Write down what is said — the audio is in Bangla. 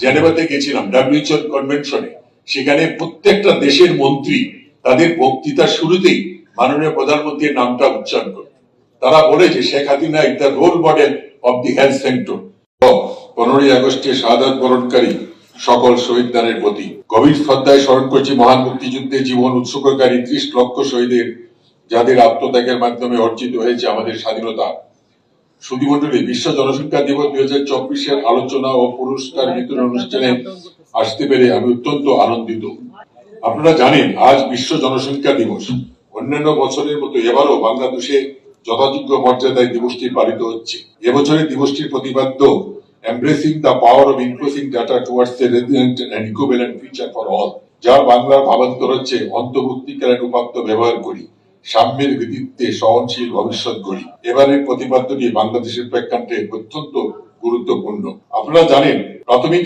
জেনেভাতে গেছিলাম ডাব্লিউএইচও কনভেনশনে, সেখানে প্রত্যেকটা দেশের মন্ত্রী তাদের বক্তৃতার শুরুতেই মাননীয় প্রধানমন্ত্রীর নামটা উচ্চারণ করে। তারা বলে যে Sheikh Hasina is the role model of the health sector. 15ই আগস্টে শাহাদাত বরণকারী সকল শহীদদের প্রতি গভীর শ্রদ্ধায় স্মরণ করছি মহান মুক্তিযুদ্ধে জীবন উৎসর্গকারী 30 লক্ষ শহীদের, যাদের আত্মত্যাগের মাধ্যমে অর্জিত হয়েছে আমাদের স্বাধীনতা। সুধীমণ্ডলী, বিশ্ব জনসংখ্যা দিবস 2024-এর আলোচনা ও পুরস্কার বিতরণ অনুষ্ঠানে আসতে পেরে আমি অত্যন্ত আনন্দিত। আপনারা জানেন আজ বিশ্ব জনসংখ্যা দিবস। অন্যান্য বছরের মতো এবারও বাংলাদেশে যথাযোগ্য মর্যাদায় দিবসটি পালিত হচ্ছে। এবছরের দিবসটির প্রতিপাদ্য embracing the power of inclusive data towards a resilient and equivalent future for all, যার বাংলার ভাবান্তর হচ্ছে অন্তর্ভুক্তিকারী উপাত্ত ব্যবহার করি, সাম্যের ভিত্তিতে সহনশীল ভবিষ্যৎ গড়ি। এবারের প্রতিপাদ্যটি বাংলাদেশের প্রেক্ষাপটে অত্যন্ত গুরুত্বপূর্ণ। আপনারা জানেন প্রাথমিক